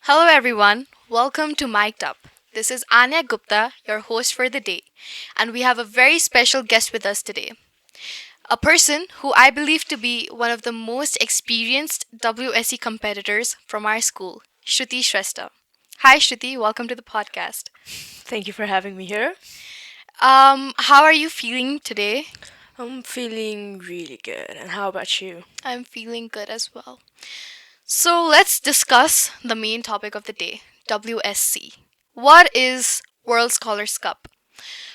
Hello, everyone. Welcome to Mic'd Up. This is Anya Gupta, your host for the day, and we have a very special guest with us today. A person who I believe to be one of the most experienced WSE competitors from our school, Shruti Shrestha. Hi, Shruti. Welcome to the podcast. Thank you for having me here. How are you feeling today? I'm feeling really good. And how about you? I'm feeling good as well. So let's discuss the main topic of the day, WSC. What is World Scholars Cup?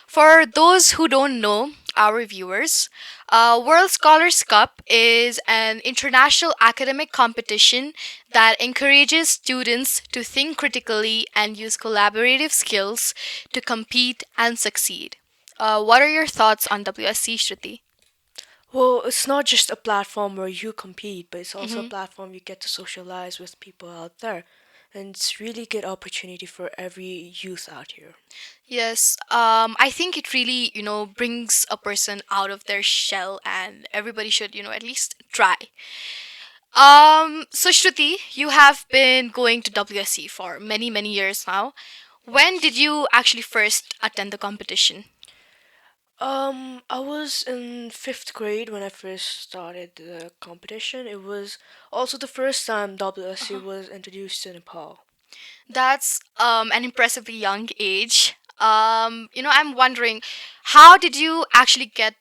For those who don't know, our viewers, World Scholars Cup is an international academic competition that encourages students to think critically and use collaborative skills to compete and succeed. What are your thoughts on WSC, Shruti? Well, it's not just a platform where you compete, but it's also a Mm-hmm. platform you get to socialize with people out there. And it's really good opportunity for every youth out here. Yes, I think it really, brings a person out of their shell, and everybody should, at least try. So Shruti, you have been going to WSC for many, many years now. When did you actually first attend the competition? I was in fifth grade when I first started the competition. It was also the first time WSC Uh-huh. was introduced to Nepal. That's an impressively young age. I'm wondering, how did you actually get,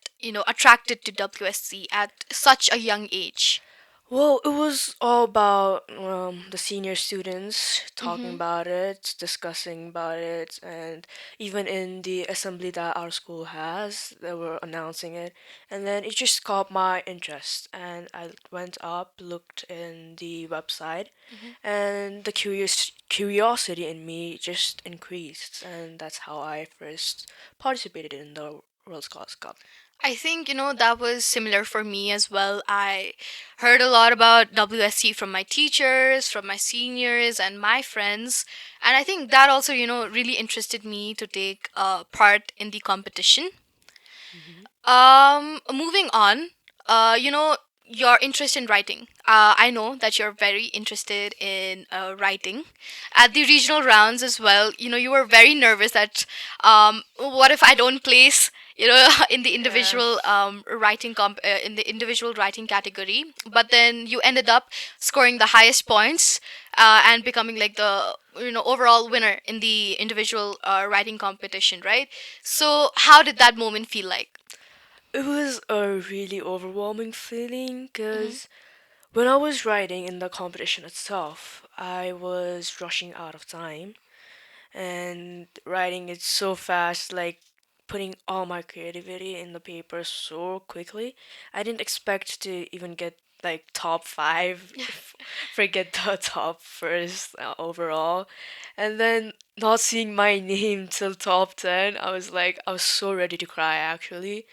attracted to WSC at such a young age? Well, it was all about the senior students talking Mm-hmm. about it, discussing about it, and even in the assembly that our school has, they were announcing it. And then it just caught my interest, and I went up, looked in the website, and the curiosity in me just increased, and that's how I first participated in the World Scholars Cup. I think, that was similar for me as well. I heard a lot about WSC from my teachers, from my seniors, and my friends. And I think that also, really interested me to take part in the competition. Moving on, your interest in writing. I know that you're very interested in writing. At the regional rounds as well, you were very nervous that what if I don't place, in the Yeah. individual in the individual writing category. But then you ended up scoring the highest points and becoming like the overall winner in the individual writing competition, right? So how did that moment feel like? It was a really overwhelming feeling Mm-hmm. because when I was writing in the competition itself, I was rushing out of time and writing it so fast, like putting all my creativity in the paper so quickly. I didn't expect to even get like top five, forget the top first overall. And then not seeing my name till top 10, I was so ready to cry actually.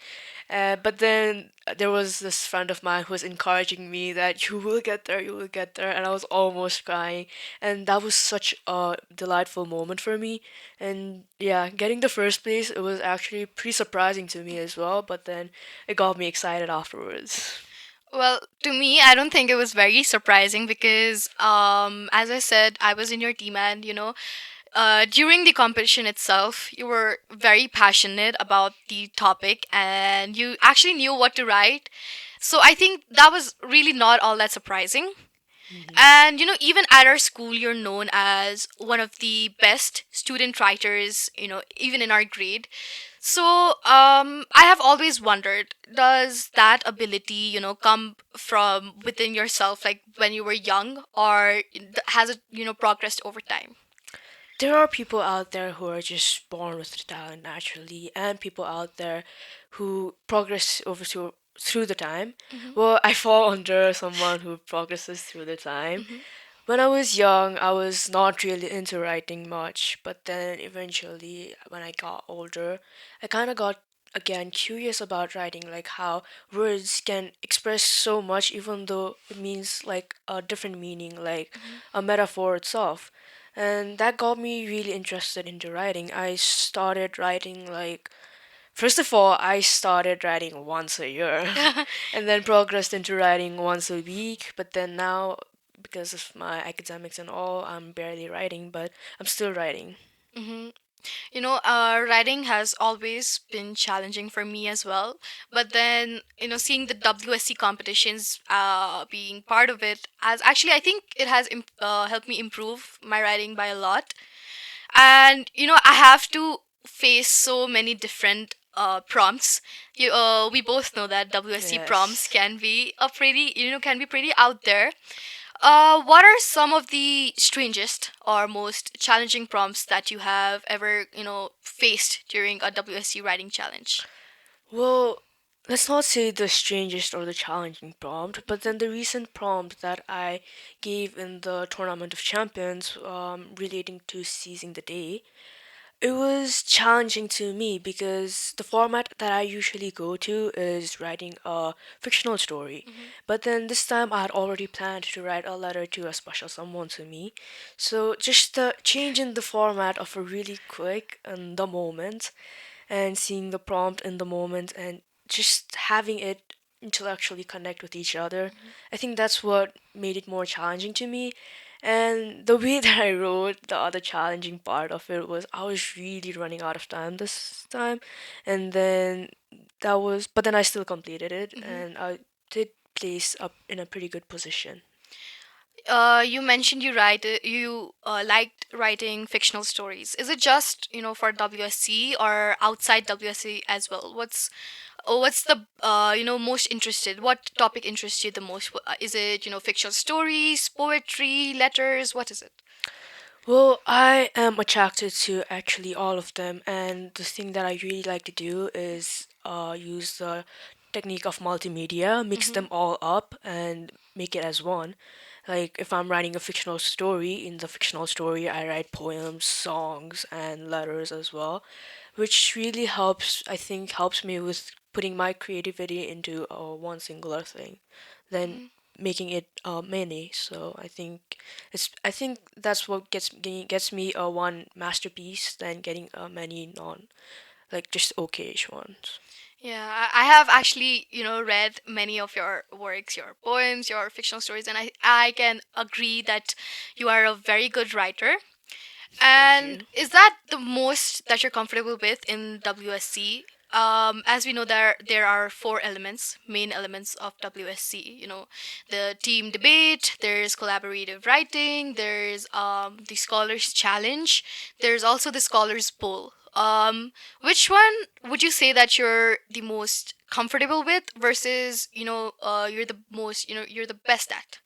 But then there was this friend of mine who was encouraging me that you will get there, you will get there, and I was almost crying. And that was such a delightful moment for me. And yeah, getting the first place, it was actually pretty surprising to me as well, but then it got me excited afterwards. Well, to me, I don't think it was very surprising because, as I said, I was in your team, and during the competition itself, you were very passionate about the topic, and you actually knew what to write. So I think that was really not all that surprising. And even at our school, you're known as one of the best student writers, even in our grade. So, I have always wondered, does that ability, come from within yourself, like when you were young, or has it, progressed over time? There are people out there who are just born with the talent naturally, and people out there who progress through the time. Mm-hmm. Well, I fall under someone who progresses through the time. Mm-hmm. When I was young, I was not really into writing much, but then eventually, when I got older, I kind of got again curious about writing, like how words can express so much, even though it means like a different meaning, like a metaphor itself. And that got me really interested into writing. I started writing like first of all, I started writing once a year and then progressed into writing once a week. But then now, because of my academics and all, I'm barely writing, but I'm still writing. Mm-hmm. Writing has always been challenging for me as well. But then, seeing the WSC competitions, being part of it, as actually, I think it has helped me improve my writing by a lot. And I have to face so many different prompts. We both know that WSC prompts Yes. can be a pretty, can be pretty out there. What are some of the strangest or most challenging prompts that you have ever, faced during a WSC writing challenge? Well, let's not say the strangest or the challenging prompt, but then the recent prompt that I gave in the Tournament of Champions, relating to seizing the day, it was challenging to me because the format that I usually go to is writing a fictional story. Mhm. But then this time I had already planned to write a letter to a special someone to me. So just the change in the format of a really quick and the moment and seeing the prompt in the moment and just having it intellectually connect with each other. I think that's what made it more challenging to me. And the way that I wrote, the other challenging part of it was I was really running out of time this time. And then but then I still completed it Mhm. and I did place up in a pretty good position. You mentioned you liked writing fictional stories. Is it just for WSC or outside WSC as well? What's the most interested? What topic interests you the most? Is it fictional stories, poetry, letters? What is it? Well, I am attracted to actually all of them, and the thing that I really like to do is use the technique of multimedia, mix Mm-hmm. them all up, and make it as one. Like if I'm writing a fictional story, in the fictional story, I write poems, songs, and letters as well, which really helps, I think, helps me with putting my creativity into one singular thing, then making it many. So I think that's what gets me a one masterpiece than getting many non like just okayish ones. Yeah, I have actually, read many of your works, your poems, your fictional stories, and I can agree that you are a very good writer. Thank And you. is that the most that you're comfortable with in WSC? As we know, there are four elements, main elements of WSC. The team debate. There's collaborative writing. There's the scholars challenge. There's also the scholars poll. Which one would you say that you're the most comfortable with versus you're the most you're the best at?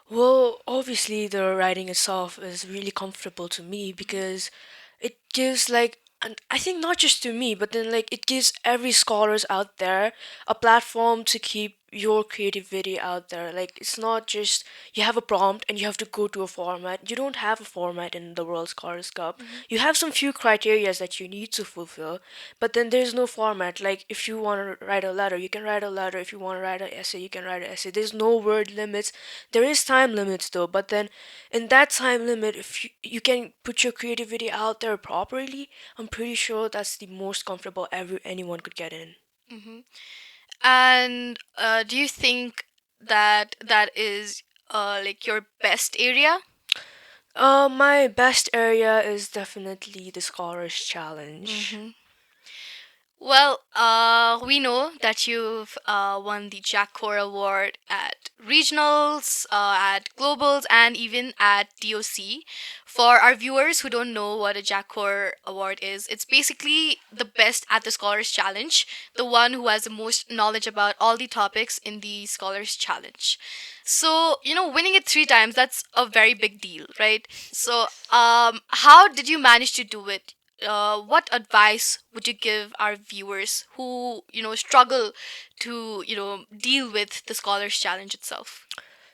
Well, obviously the writing itself is really comfortable to me because it gives like and I think not just to me, but then like it gives every scholars out there a platform to keep your creativity out there. Like it's not just you have a prompt and you have to go to a format. You don't have a format in the World Scholars Cup. Mm-hmm. You have some few criterias that you need to fulfill, but then there's no format. Like if you want to write a letter, you can write a letter. If you want to write an essay, you can write an essay. There's no word limits. There is time limits though, but then in that time limit, if you can put your creativity out there properly, I'm pretty sure that's the most comfortable anyone could get in. Mm-hmm. And do you think that that is like your best area? My best area is definitely the Scholars Challenge. Mm-hmm. Well, we know that you've won the JAC Khor Award at regionals, at globals, and even at DOC. For our viewers who don't know what a JAC Khor Award is, it's basically the best at the Scholars Challenge, the one who has the most knowledge about all the topics in the Scholars Challenge. So, winning it three times, that's a very big deal, right? So, how did you manage to do it? What advice would you give our viewers who struggle to deal with the scholars challenge itself?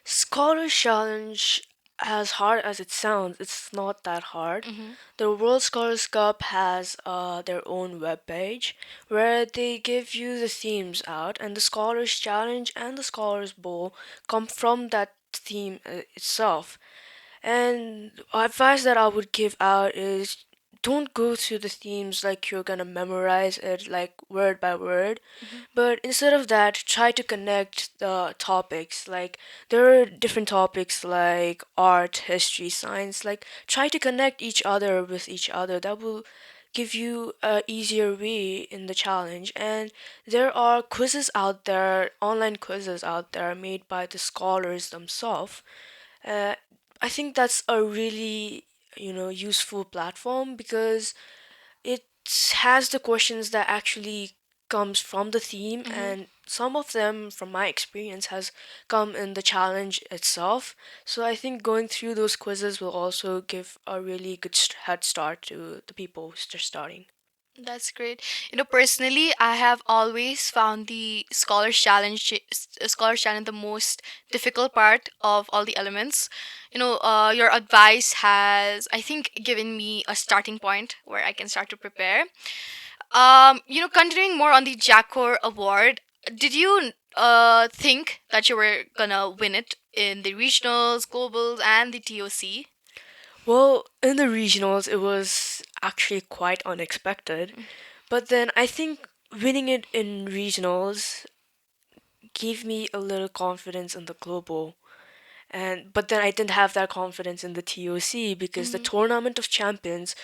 Scholars Challenge, as hard as it sounds, it's not that hard. Mm-hmm. The World Scholars Cup has their own webpage where they give you the themes out, and the Scholars Challenge and the Scholars Bowl come from that theme itself. And advice that I would give out is don't go through the themes like you're gonna memorize it like word by word, Mhm. but instead of that, try to connect the topics. Like there are different topics like art, history, science. Like try to connect each other with each other. That will give you a easier way in the challenge. And there are quizzes out there, online quizzes out there made by the scholars themselves. uh, I think that's a really, useful platform because it has the questions that actually comes from the theme, Mhm. and some of them from my experience has come in the challenge itself. So I think going through those quizzes will also give a really good head start to the people who's just starting. That's great. Personally, I have always found the Scholars Challenge the most difficult part of all the elements. Your advice has, I think, given me a starting point where I can start to prepare. Continuing more on the JAC Khor Award, did you think that you were gonna win it in the regionals, globals, and the TOC? Well, in the regionals, it was actually quite unexpected. But then I think winning it in regionals gave me a little confidence in the global. And but then I didn't have that confidence in the TOC because the Mm-hmm. tournament of champions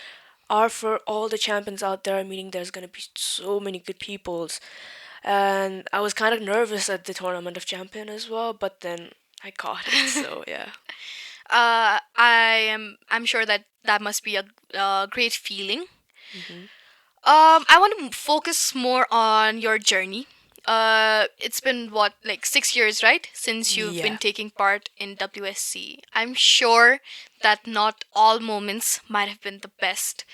are for all the champions out there, meaning there's gonna be so many good peoples. And I was kind of nervous at the tournament of champion as well, but then I got it. So yeah. I'm sure that that must be a great feeling. Hmm. I want to focus more on your journey. It's been what, like 6 years, right, since you've been Yeah. taking part in WSC. I'm sure that not all moments might have been the best.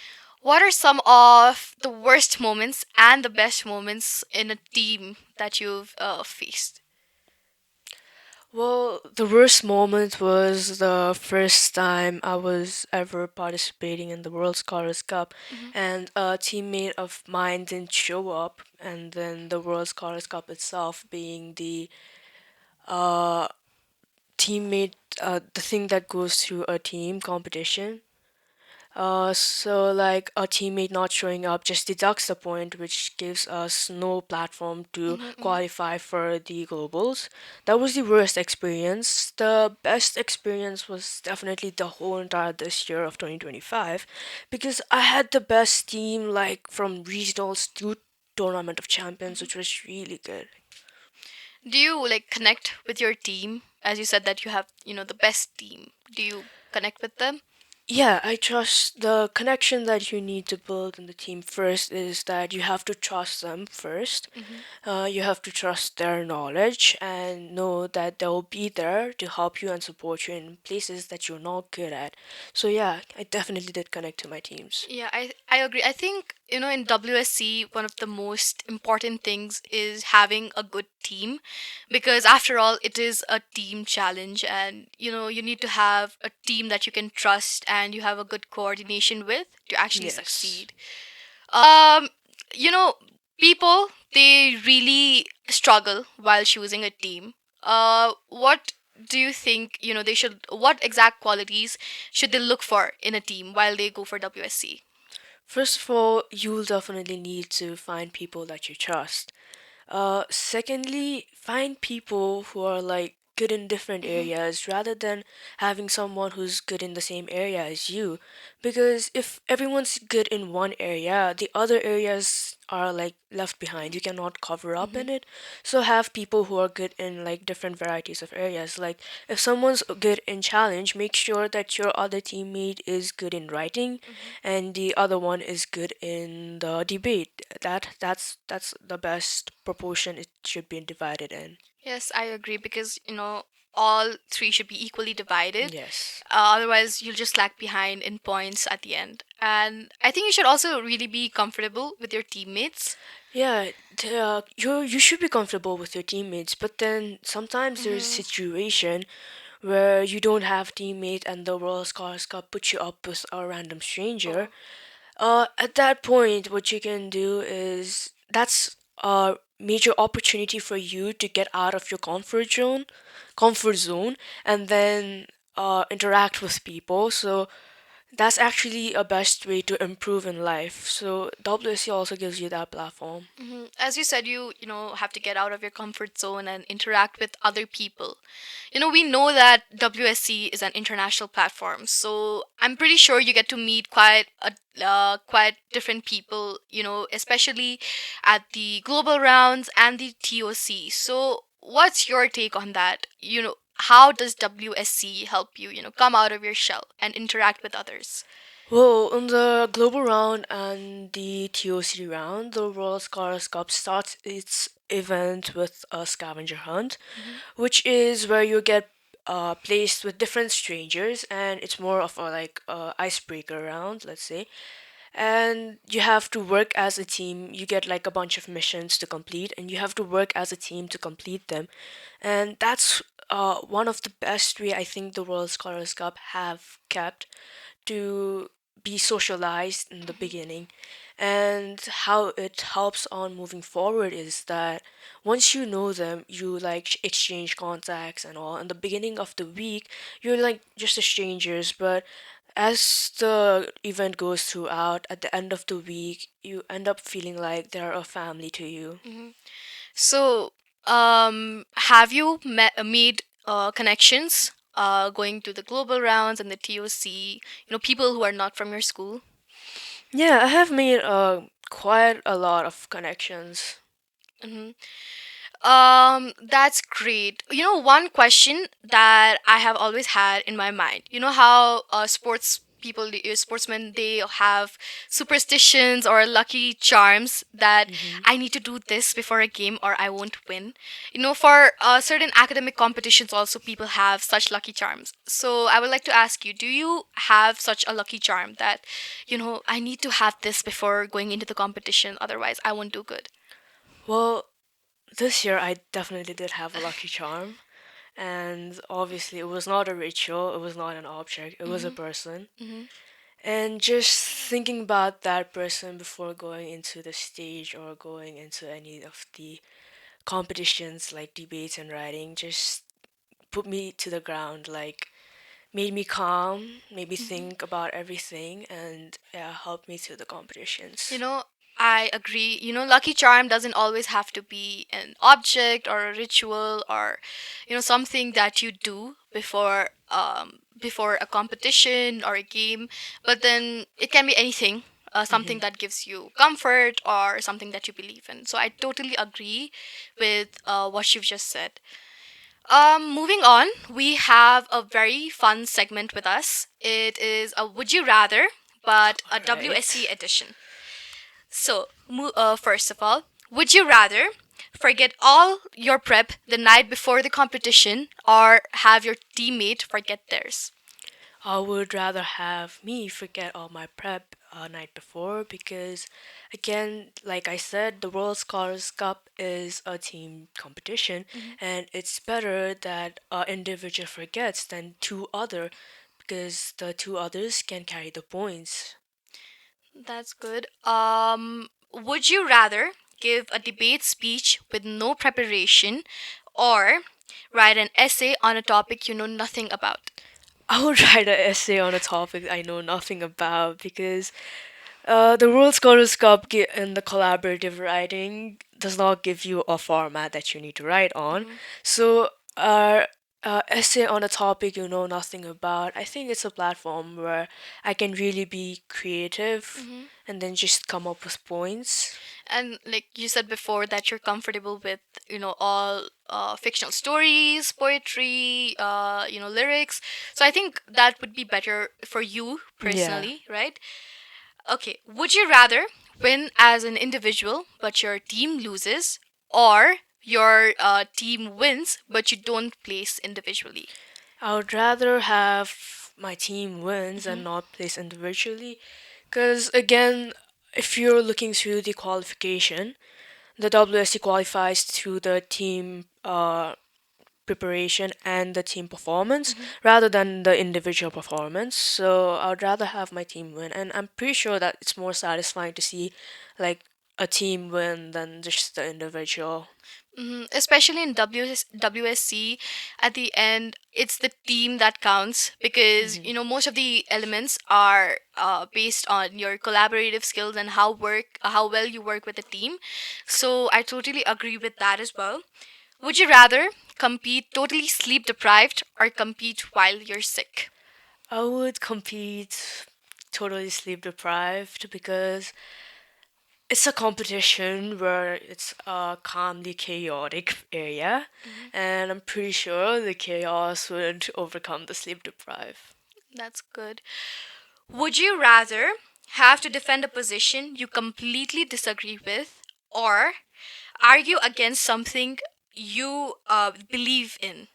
What are some of the worst moments and the best moments in a team that you've faced? Well, the worst moment was the first time I was ever participating in the World Scholars Cup, Hmm. and a teammate of mine didn't show up, and then the World Scholars Cup itself being the uh, teammate, the thing that goes through a team competition. So like a teammate not showing up just deducts the point, which gives us no platform to Hmm. qualify for the globals. That was the worst experience. The best experience was definitely the whole entire this year of 2025, because I had the best team like from regionals to tournament of champions, which was really good. Do you like connect with your team? As you said that you have, the best team. Do you connect with them? Yeah, I trust the connection that you need to build in the team first is that you have to trust them first. Hmm. You have to trust their knowledge and know that they'll be there to help you and support you in places that you're not good at. So yeah, I definitely did connect to my teams. Yeah, I agree. I think, in WSC, one of the most important things is having a good team, because after all, it is a team challenge, and, you need to have a team that you can trust and you have a good coordination with to actually Yes. succeed. Um, you know, People, they really struggle while choosing a team. What do you think, what exact qualities should they look for in a team while they go for WSC? First of all, you'll definitely need to find people that you trust. Secondly, find people who are like good in different Hmm. areas rather than having someone who's good in the same area as you. Because if everyone's good in one area, the other areas are like left behind. You cannot cover up Hmm. in it. So have people who are good in like different varieties of areas. Like if someone's good in challenge, make sure that your other teammate is good in writing Hmm. and the other one is good in the debate. That's the best proportion it should be divided in. Yes, I agree, because, all three should be equally divided. Yes. Otherwise, you'll just lag behind in points at the end. And I think you should also really be comfortable with your teammates. Yeah, you should be comfortable with your teammates, but then sometimes there's a Hmm. situation where you don't have teammate and the World Scholars Cup put you up with a random stranger. Oh. At that point, what you can do is that's a major opportunity for you to get out of your comfort zone, and then interact with people. So That's actually a best way to improve in life. So WSC also gives you that platform. As you said, you have to get out of your comfort zone and interact with other people. We know that WSC is an international platform, so I'm pretty sure you get to meet quite different people. Especially at the global rounds and the TOC. So, what's your take on that? How does WSC help you? Come out of your shell and interact with others. Well, in the global round and the TOC round, the World Scholars Cup starts its event with a scavenger hunt, which is where you get placed with different strangers, and it's more of a like icebreaker round, let's say. And you have to work as a team. You get like a bunch of missions to complete, and you have to work as a team to complete them. And that's one of the best way I think the World Scholars Cup have kept to be socialized in the beginning. And how it helps on moving forward is that once you know them, you like exchange contacts and all. In the beginning of the week, you're like just strangers, but as the event goes throughout, at the end of the week, you end up feeling like they're a family to you. So, have you made connections going to the global rounds and the TOC? People who are not from your school. Yeah, I have made quite a lot of connections. hmm that's great. One question that I have always had in my mind. You know how sportsmen, they have superstitions or lucky charms that I need to do this before a game or I won't win. For certain academic competitions, also people have such lucky charms. So I would like to ask you, do you have such a lucky charm that, I need to have this before going into the competition, otherwise I won't do good? Well, this year I definitely did have a lucky charm, and obviously it was not a ritual, it was not an object, it was a person. And just thinking about that person before going into the stage or going into any of the competitions like debates and writing just put me to the ground, like made me calm, made me think about everything, and yeah, helped me through the You competitions. know, I agree. Lucky Charm doesn't always have to be an object or a ritual or, something that you do before a competition or a game. But then it can be anything. Something that gives you comfort or something that you believe in. So I totally agree with what you've just said. Moving on, we have a very fun segment with us. It is a Would You Rather, but a WSC Right. edition. So, first of all, would you rather forget all your prep the night before the competition or have your teammate forget theirs? I would rather have me forget all my prep night before because, again, like I said, the World Scholars Cup is a team competition, and it's better that an individual forgets than two other because the two others can carry the points. That's good. Would you rather give a debate speech with no preparation or write an essay on a topic you know nothing about? I would write an essay on a topic I know nothing about because the World Scholars Cup in the collaborative writing does not give you a format that you need to write on. So, essay on a topic you know nothing about, I think it's a platform where I can really be creative and then just come up with points. And like you said before, that you're comfortable with, all fictional stories, poetry, lyrics. So I think that would be better for you Yeah. personally, right? Okay, would you rather win as an individual but your team loses, or your team wins but you don't place individually? I would rather have my team wins and not place individually. Because, again, if you're looking through the qualification, the WSC qualifies to the team preparation and the team performance rather than the individual performance. So I would rather have my team win, and I'm pretty sure that it's more satisfying to see like a team win than just the individual. Especially in WSC, at the end, it's the team that counts because Hmm. most of the elements are based on your collaborative skills and how well you work with a team. So I totally agree with that as well. Would you rather compete totally sleep deprived or compete while you're sick? I would compete totally sleep deprived because it's a competition where it's a calmly chaotic area, Mhm. and I'm pretty sure the chaos would overcome the sleep deprived. That's good. Would you rather have to defend a position you completely disagree with or argue against something you believe in?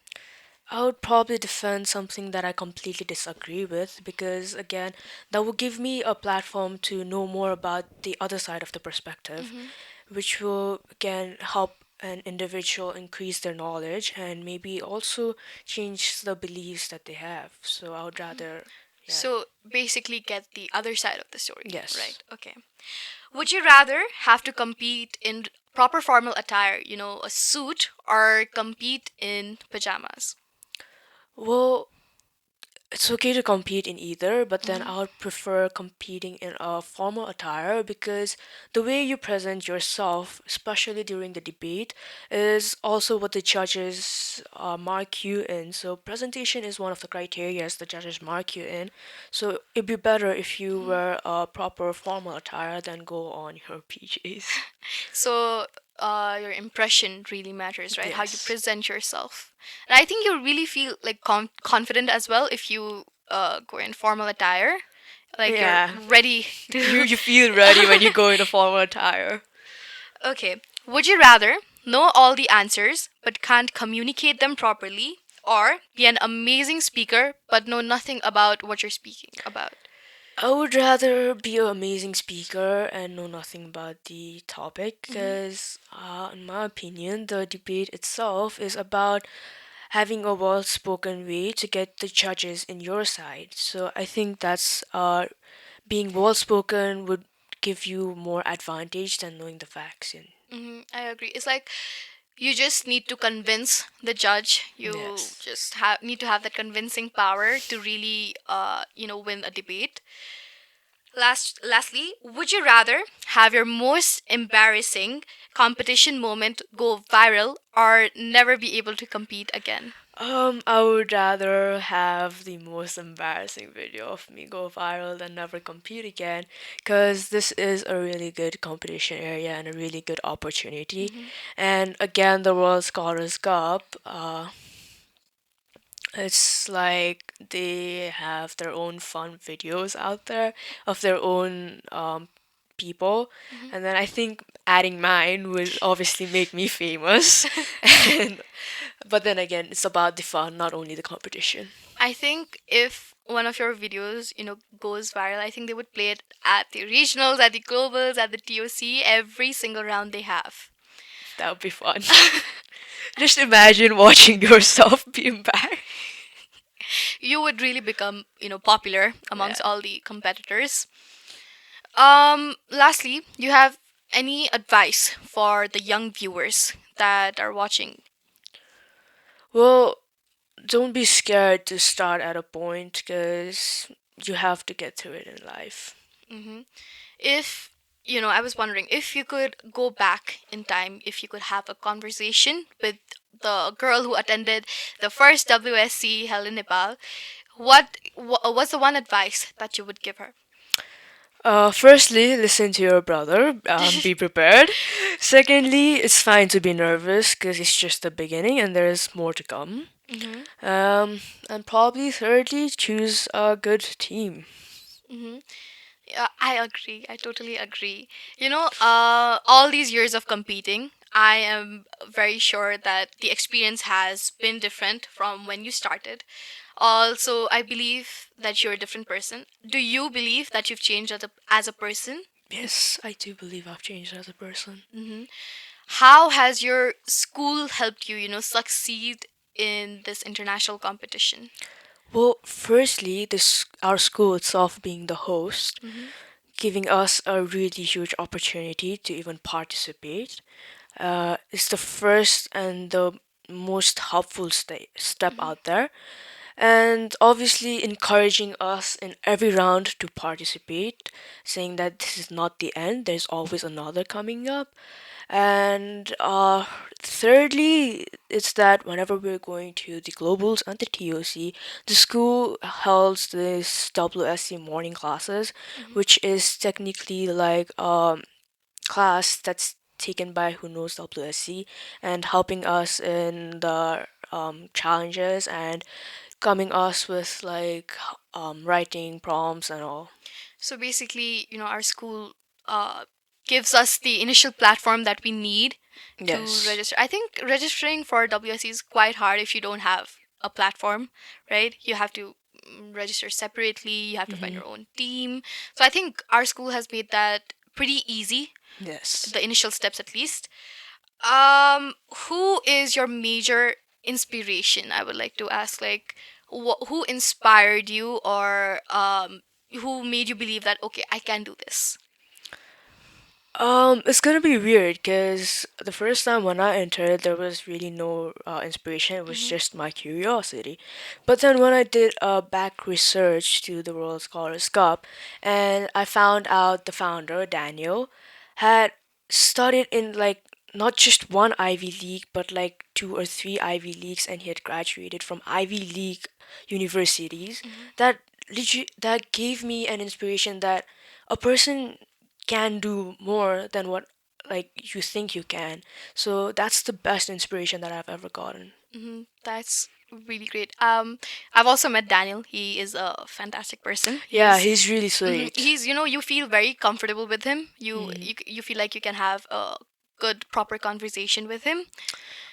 I would probably defend something that I completely disagree with because, again, that will give me a platform to know more about the other side of the perspective, Hmm. which will, again, help an individual increase their knowledge and maybe also change the beliefs that they have. So I would rather, yeah, So basically, get the other side of the story, yes. right? Okay. Would you rather have to compete in proper formal attire, a suit, or compete in pajamas? Well, it's okay to compete in either, but then Hmm. I would prefer competing in a formal attire because the way you present yourself, especially during the debate, is also what the judges mark you in. So, presentation is one of the criteria the judges mark you in. So, it'd be better if you wear a proper formal attire than go on your PJs. So your impression really matters, right? How you Yes. present yourself. And I think you really feel like confident as well if you go in formal attire, like you're Yeah. ready You to. you feel ready when you go in a formal attire. Okay. Would you rather know all the answers but can't communicate them properly, or be an amazing speaker but know nothing about what you're speaking about? I would rather be an amazing speaker and know nothing about the topic Hmm. because, in my opinion, the debate itself is about having a well spoken way to get the judges in your side. So I think that's being well spoken would give you more advantage than knowing the facts. And I agree. It's like you just need to convince the judge. You yes. just need to have that convincing power to really win a debate. Lastly, would you rather have your most embarrassing competition moment go viral or never be able to compete again? I would rather have the most embarrassing video of me go viral than never compete again, because this is a really good competition area and a really good opportunity. Hmm. And again, the World Scholars Cup, it's like they have their own fun videos out there of their own people, Hmm. and then I think adding mine would obviously make me famous. and but then again, it's about the fun, not only the competition. I think if one of your videos, goes viral, I think they would play it at the regionals, at the globals, at the TOC, every single round they have. That would be fun. Just imagine watching yourself be embarrassed. You would really become, popular amongst Yeah. all the competitors. Lastly, you have any advice for the young viewers that are watching? Well, don't be scared to start at a point because you have to get through it in life. Hmm. If I was wondering if you could go back in time, if you could have a conversation with the girl who attended the first WSC held in Nepal, what's the one advice that you would give her? Firstly, listen to your brother. Be prepared. Secondly, it's fine to be nervous because it's just the beginning and there's more to come. Hmm. And probably thirdly, choose a good team. Hmm. Yeah, I agree. I totally agree. All these years of competing, I am very sure that the experience has been different from when you started. Also, I believe that you're a different person. Do you believe that you've changed as a person? Yes, I do believe I've changed as a person. Hmm. How has your school helped you, succeed in this international competition? Well, firstly, this our school itself being the host, Hmm. giving us a really huge opportunity to even participate. It's the first and the most helpful step Mhm. out there, and obviously encouraging us in every round to participate, saying that this is not the end, there's always another coming up. And thirdly, it's that whenever we're going to the globals and the TOC, the school holds this WSC morning classes, Mhm. which is technically like class that's taken by who knows WSC and helping us in the challenges and coming us with like writing prompts and all. So basically, our school uh, gives us the initial platform that we need to Yes. register. I think registering for WSC is quite hard if you don't have a platform, right? You have to register separately, you have to find Hmm. your own team. So I think our school has made that pretty easy, Yes. the initial steps at least. Who is your major inspiration? I would like to ask, like, who inspired you, or who made you believe that okay, I can do this? It's gonna be weird because the first time when I entered, there was really no inspiration. It was Mm-hmm. just my curiosity. But then when I did back research to the World Scholars Cup, and I found out the founder Daniel had studied in like not just one Ivy League, but like two or three Ivy Leagues, and he had graduated from Ivy League universities. Mm-hmm. That gave me an inspiration that a person can do more than what like you think you can. So that's the best inspiration that I've ever gotten. Mm-hmm. That's really great. I've also met Daniel. He is a fantastic person. Yeah, He's he's really mhm. sweet. You feel very comfortable with him. Mhm. You feel like you can have a good proper conversation with him.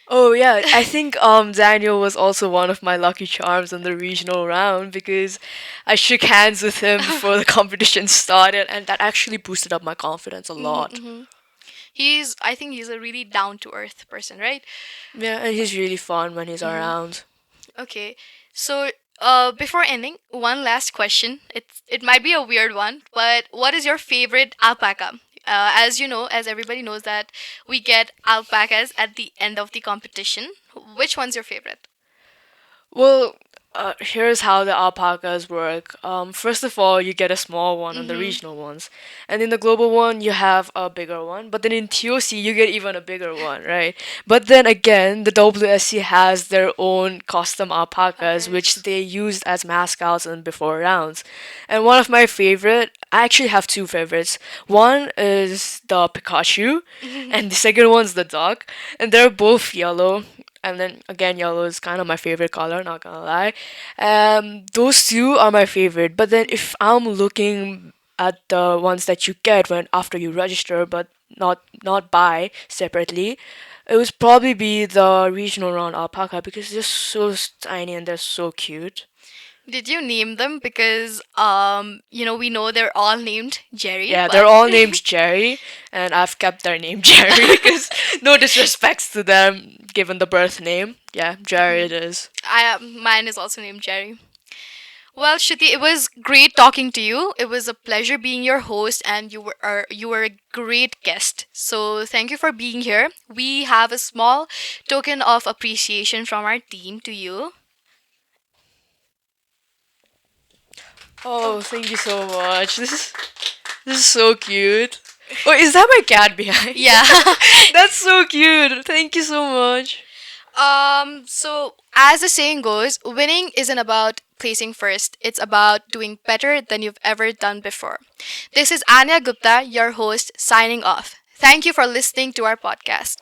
Oh yeah, I think Daniel was also one of my lucky charms in the regional round because I shook hands with him before the competition started, and that actually boosted up my confidence a Hmm. lot. Hmm. I think he's a really down to earth person, right? Yeah, and he's really fun when he's Hmm. around. Okay. So, before ending, one last question. It might be a weird one, but what is your favorite alpaca? As you know, as everybody knows that we get alpacas at the end of the competition. Which one's your favorite? Well, here's how the alpacas work. First of all, you get a small one on the Mm-hmm. regional ones, and in the global one, you have a bigger one. But then in TOC, you get even a bigger one, right? But then again, the WSC has their own custom alpacas, which Alpacas. they used as mascots in before rounds. And one of my favorite, I actually have two favorites. One is the Pikachu, and the second one's the duck, and they're both yellow. And then again, yellow is kind of my favorite color, not gonna lie. Those two are my favorite. But then if I'm looking at the ones that you get when after you register, but not buy separately, it would probably be the regional round alpaca because they're so tiny and they're so cute. Did you name them? Because we know they're all named Jerry, Yeah, they're but all named Jerry, and I've kept their name Jerry because no disrespects to them given the birth name. Yeah, Jerry it is. mine is also named Jerry. Well, Shruti, it was great talking to you. It was a pleasure being your host, and you were a great guest. So thank you for being here. We have a small token of appreciation from our team to you. Oh, thank you so much. This is so cute. Oh, is that my cat behind? Yeah. That's so cute. Thank you so much. So as the saying goes, winning isn't about placing first. It's about doing better than you've ever done before. This is Anya Gupta, your host, signing off. Thank you for listening to our podcast.